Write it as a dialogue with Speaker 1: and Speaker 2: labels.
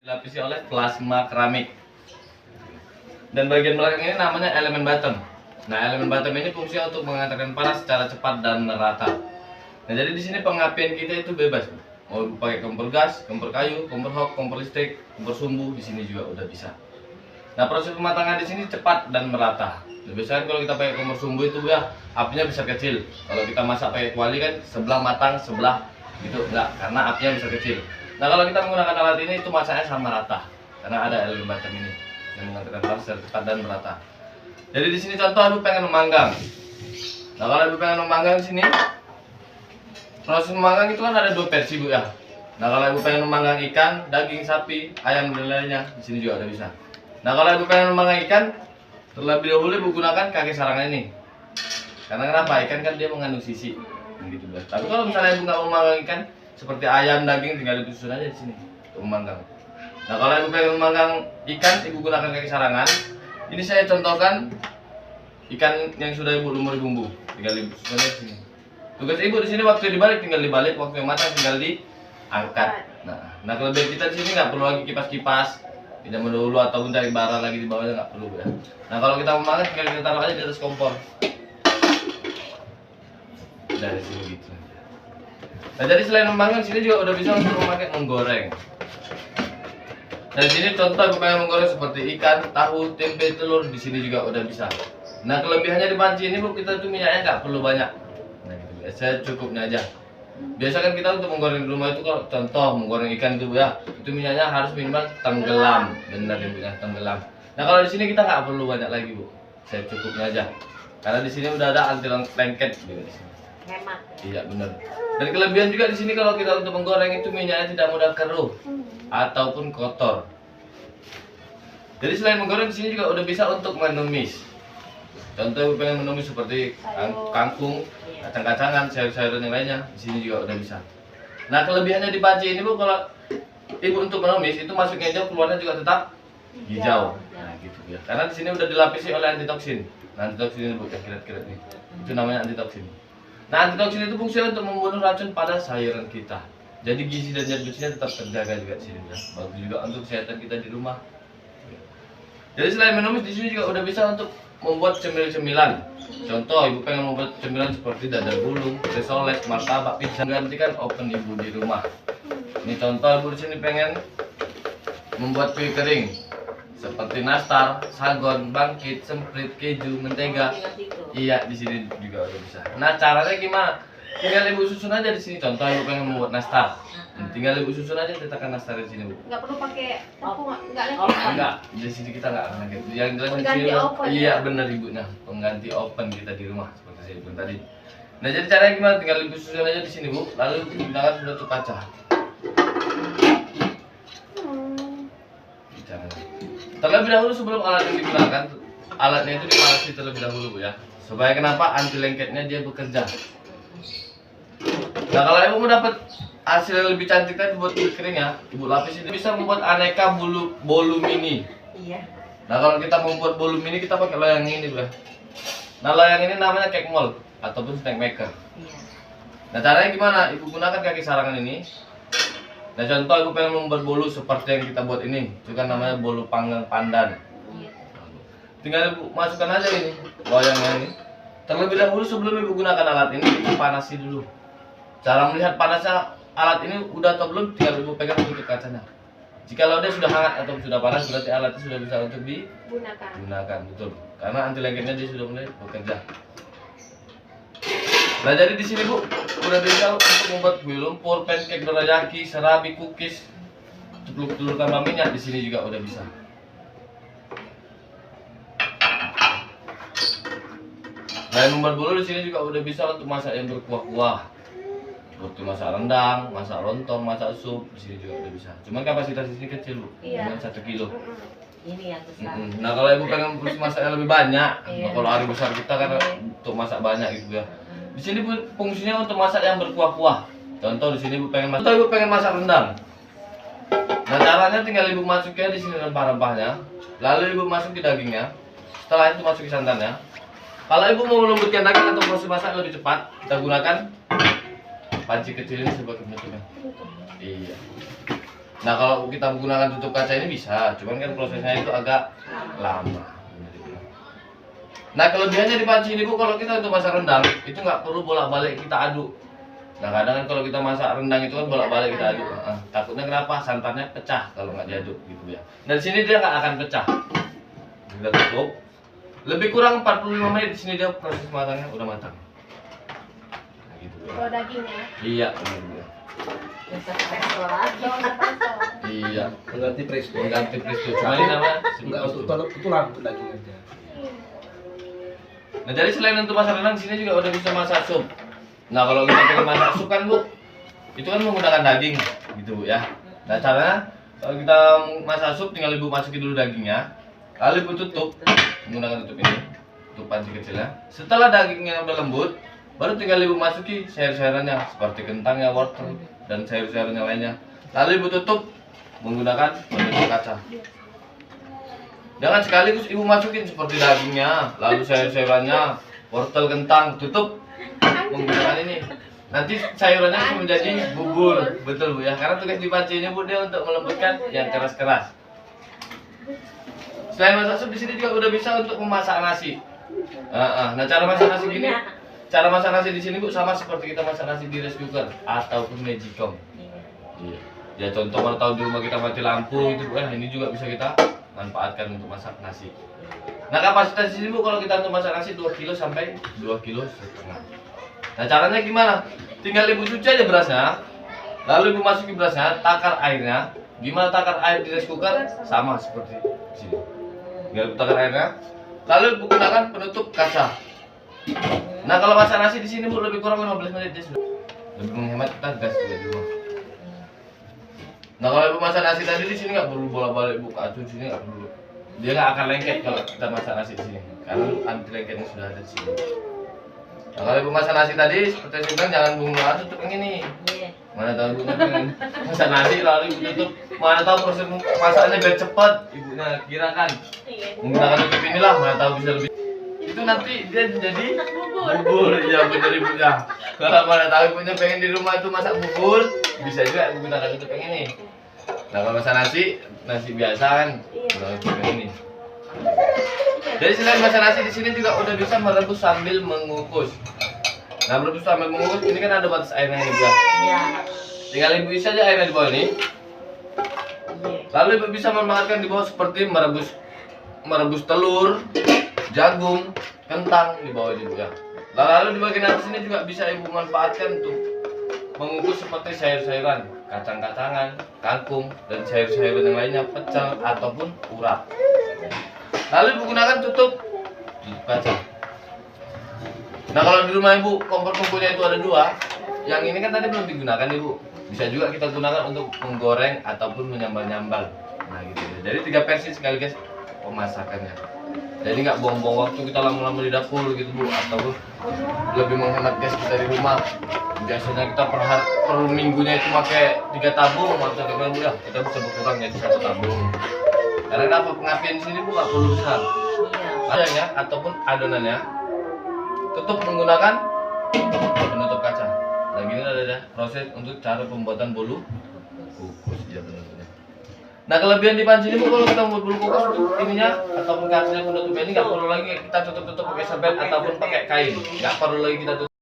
Speaker 1: dilapisi oleh plasma keramik. Dan bagian belakang ini namanya elemen bottom. Nah, elemen bottom ini fungsinya untuk mengantarkan panas secara cepat dan merata. Nah, jadi di sini pengapian kita itu bebas. Mau pakai kompor gas, kompor kayu, kompor hot, kompor listrik, kompor sumbu, di sini juga udah bisa. Nah, proses pematangan di sini cepat dan merata. Biasanya kalau kita pakai kompor sumbu itu ya apinya bisa kecil. Kalau kita masak pakai kuali kan sebelah matang, sebelah gitu enggak, karena apinya bisa kecil. Nah, kalau kita menggunakan alat ini itu masaknya sama rata karena ada elemen bottom ini yang mengantarkan panas secara cepat dan merata. Jadi di sini contoh ibu pengen memanggang. Nah, kalau ibu pengen memanggang di sini proses memanggang itu kan ada dua versi bu ya. Nah, kalau ibu pengen memanggang ikan, daging sapi, ayam dan lainnya di sini juga ada bisa. Nah, kalau ibu pengen memanggang ikan, terlebih dahulu ibu gunakan kaki sarangan ini. Karena kenapa? Ikan kan dia mengandung sisi, begitu bu. Tapi kalau misalnya ibu nggak mau memanggang ikan, seperti ayam, daging, tinggal ibu susun aja di sini untuk memanggang. Nah, kalau ibu pengen memanggang ikan, ibu gunakan kaki sarangan. Ini saya contohkan ikan yang sudah ibu lumuri bumbu, tinggal ibu susun aja di sini. Tugas ibu di sini waktu dibalik tinggal dibalik, waktu yang matang tinggal diangkat. Nah kelebihan kita di sini nggak perlu lagi kipas-kipas, tidak mendahulu ataupun cari bara lagi di bawahnya nggak perlu ya. Nah kalau kita memanggang tinggal kita taruh aja di atas kompor. Dari sini gitu. Nah jadi selain memanggang sini juga udah bisa untuk memakai menggoreng. Dan sini contoh ibu pengen menggoreng seperti ikan, tahu, tempe, telur di sini juga udah bisa. Nah kelebihannya di panci ini bu, kita tuh minyaknya nggak perlu banyak. Nah gitu ya, saya cukupnya aja. Biasa kan kita untuk menggoreng di rumah itu kalau contoh menggoreng ikan itu ya, itu minyaknya harus minimal tenggelam, benar ya bu ya, tenggelam. Nah kalau di sini kita nggak perlu banyak lagi bu, saya cukupnya aja. Karena di sini udah ada anti lengket gitu di sini.
Speaker 2: Hemat.
Speaker 1: Iya benar. Dan kelebihan juga di sini kalau kita untuk menggoreng itu minyaknya tidak mudah keruh ataupun kotor. Jadi selain menggoreng di sini juga udah bisa untuk menumis. Contoh ibu pengen menumis seperti kangkung, kacang-kacangan, sayur-sayuran yang lainnya, di sini juga udah bisa. Nah kelebihannya di panci ini bu, kalau ibu untuk menumis itu masuknya hijau, keluarnya juga tetap hijau. Nah gitu ya. Karena di sini udah dilapisi oleh antitoksin. Nah antitoksin ini bu, kirat-kirat ini, itu namanya antitoksin. Nah antitoksin itu fungsinya untuk membunuh racun pada sayuran kita. Jadi gizi dan zat besinya tetap terjaga juga di sini ya. Bagus juga untuk kesehatan kita di rumah. Jadi selain menumis di sini juga udah bisa untuk membuat cemil-cemilan. Contoh ibu pengen membuat cemilan seperti dadar gulung, risoles, martabak, pizza, gantikan oven ibu di rumah. Ini contoh ibu di sini pengen membuat kue kering seperti nastar, sagon, bangkit, semprit, keju, mentega. Iya di sini juga udah bisa. Nah caranya gimana? Tinggal ibu susun aja di sini. Contoh ibu pengen membuat nastar, tinggal ibu susun aja cetakan nastar di sini bu.
Speaker 2: Nggak perlu pakai tepung, nggak lagi.
Speaker 1: Enggak, di sini kita nggak akan lagi. Yang jelas di
Speaker 2: Pengganti
Speaker 1: sini
Speaker 2: oven,
Speaker 1: iya
Speaker 2: ya?
Speaker 1: benar ibu. Nah pengganti oven kita di rumah seperti saya bilang tadi. Nah jadi caranya gimana? Tinggal ibu susun aja di sini bu. Lalu gunakan penutup kaca. Caranya. Terlebih dahulu sebelum alat yang digunakan, alatnya itu dipanasi terlebih dahulu bu ya. Supaya kenapa? Anti lengketnya dia bekerja. Nah kalau ibu mau dapat hasil yang lebih cantik tadi buat kue keringnya, ibu lapis ini bisa membuat aneka bolu mini.
Speaker 2: Iya.
Speaker 1: Nah kalau kita membuat bolu mini kita pakai loyang ini bu ya. Nah loyang ini namanya cake mold ataupun snack maker.
Speaker 2: Iya.
Speaker 1: Nah caranya gimana? Ibu gunakan kaki sarangan ini. Nah contoh ibu pengen membuat bolu seperti yang kita buat ini, itu kan namanya bolu panggang pandan.
Speaker 2: Iya.
Speaker 1: Tinggal ibu masukkan aja ini loyangnya ini. Terlebih dahulu sebelum ibu gunakan alat ini, ibu panasi dulu. Cara melihat panasnya alat ini udah atau belum, tinggal ibu pegang tutup kacanya. Jika dia sudah hangat atau sudah panas, berarti alatnya sudah bisa untuk digunakan, betul. Karena anti lengketnya dia sudah mulai bekerja. Nah jadi di sini bu, udah bisa untuk membuat kue lumpur, pancake, dorayaki, serabi, cookies, telur tambah minyak di sini juga udah bisa. Selain membuat bolu di sini juga udah bisa untuk masak yang berkuah-kuah, seperti masak rendang, masak lontong, masak sup di sini juga udah bisa. Cuman kapasitas di sini kecil bu, cuma 1 kilo.
Speaker 2: Ini yang besar.
Speaker 1: Nah kalau ibu pengen masaknya lebih banyak,
Speaker 2: Iya.
Speaker 1: kalau hari besar kita kan untuk masak banyak gitu ya. Di sini pun fungsinya untuk masak yang berkuah-kuah. Contoh di sini ibu pengen masak rendang. Nah caranya tinggal ibu masukin di sini rempah-rempahnya, lalu ibu masukin dagingnya. Setelah itu masukin santannya. Kalau ibu mau melembutkan daging atau proses masak lebih cepat, kita gunakan panci kecil ini sebagai penutupnya. Iya. Nah kalau kita menggunakan tutup kaca ini bisa, cuman kan prosesnya itu agak lama. Nah kelebihannya di panci ini Bu, kalau kita untuk masak rendang itu nggak perlu bolak-balik kita aduk. Nah kadang kan kalau kita masak rendang itu kan bolak-balik kita aduk. Takutnya kenapa? Santannya pecah kalau nggak diaduk gitu ya. Dan di sini dia nggak akan pecah. Kita tutup. Lebih kurang 45 menit di sini dia proses matangnya udah matang. Nah, gitu ya.
Speaker 2: Kalau dagingnya.
Speaker 1: Iya, benar.
Speaker 2: Bisa presto lagi.
Speaker 1: Iya,
Speaker 3: Mengganti presto.
Speaker 1: mengganti presto. Cuma ini nama
Speaker 3: Enggak untuk tulang untuk daging aja.
Speaker 1: Nah jadi selain untuk masak rendang, sini juga udah bisa masak sup. Nah kalau kita pengen masak sup kan Bu, itu kan menggunakan daging gitu Bu ya. Nah caranya kalau kita masak sup tinggal Ibu masukin dulu dagingnya, lalu Ibu tutup menggunakan tutup ini, tutup panci kecilnya. Setelah dagingnya udah lembut, baru tinggal Ibu masuki sayur-sayurannya seperti kentangnya, wortel dan sayur-sayuran yang lainnya. Lalu Ibu tutup menggunakan penutup kaca. Jangan sekaligus Ibu masukin seperti dagingnya, lalu sayur-sayurannya, wortel, kentang, tutup menggunakan ini. Nanti sayurannya akan menjadi bubur, betul Bu ya. Karena tugas di panci ini Bu dia untuk melembutkan yang keras-keras. Selain masak sup di sini juga udah bisa untuk memasak nasi. Nah cara masak nasi gini, cara masak nasi di sini Bu sama seperti kita masak nasi di rice cooker ataupun magicom. Iya. Ya contoh kalau tahu di rumah kita mati lampu itu Bu, ini juga bisa kita manfaatkan untuk masak nasi. Nah kapasitas di sini Bu kalau kita untuk masak nasi 2 kilo sampai 2,5 kilo. Nah caranya gimana? Tinggal Ibu cuci aja berasnya, lalu Ibu masukin berasnya, takar airnya. Gimana takar air di rice cooker? Sama seperti di sini. Tinggal Ibu takar airnya, lalu Ibu gunakan penutup kaca. Nah kalau masak nasi di sini Bu lebih kurang 15 menit dia sudah. Lebih menghemat kita gas juga di rumah. Nah kalau Ibu masak nasi tadi di sini nggak perlu bolak-balik buka acuh, di sini nggak perlu. Dia nggak akan lengket kalau kita masak nasi di sini, karena anti lengketnya sudah ada di sini. Nah kalau Ibu masak nasi tadi seperti saya bilang jangan bumbu tutup yang ini. Mana tahu Ibu pengen masak nasi lalu Ibu tutup, mana tahu proses masaknya biar cepat Ibunya kirakan menggunakan tutup inilah, mana tahu bisa lebih. Itu nanti dia menjadi bubur, ya benar Ibunya. Kalau mana tahu Ibunya pengen di rumah itu masak bubur, bisa juga menggunakan tutup yang ini. Nah kalau masak nasi biasa kan, menggunakan tutup yang ini. Jadi selain masak nasi di sini juga udah bisa merebus sambil mengukus. Nah merebus sambil mengukus ini kan ada batas airnya ini Bu.
Speaker 2: Iya.
Speaker 1: Tinggal Ibu isi aja airnya di bawah ini. Lalu Ibu bisa memanfaatkan di bawah seperti merebus telur, jagung, kentang di bawah ini Bu ya. Lalu di bagian atas ini juga bisa Ibu manfaatkan untuk mengukus seperti sayur-sayuran, kacang-kacangan, kangkung, dan sayur-sayuran yang lainnya, pecel ataupun urap. Lalu Ibu gunakan tutup kaca. Nah kalau di rumah Ibu kompor tungkunya itu ada 2, yang ini kan tadi belum digunakan Ibu. Bisa juga kita gunakan untuk menggoreng ataupun menyambal-nyambal. Nah gitu. Jadi 3 versi sekaligus pemasakannya. Jadi nggak buang-buang waktu kita lama-lama di dapur gitu Bu, ataupun lebih menghemat gas kita di rumah. Biasanya kita per minggunya itu pakai 3 tabung, maka Bu ya kita bisa berkurang jadi 1 tabung. Karena apa pengapian di sini Bu nggak perlu besar. Adanya ataupun adonannya tutup menggunakan penutup kaca. Nah gini ada proses untuk cara pembuatan bolu kukus ya benar-benar. Nah kelebihan di panci ini Bu kalau kita membuat bolu kukus ininya ataupun kacanya penutupnya ini nggak perlu lagi kita tutup pakai serbet ataupun pakai kain, nggak perlu lagi kita tutup.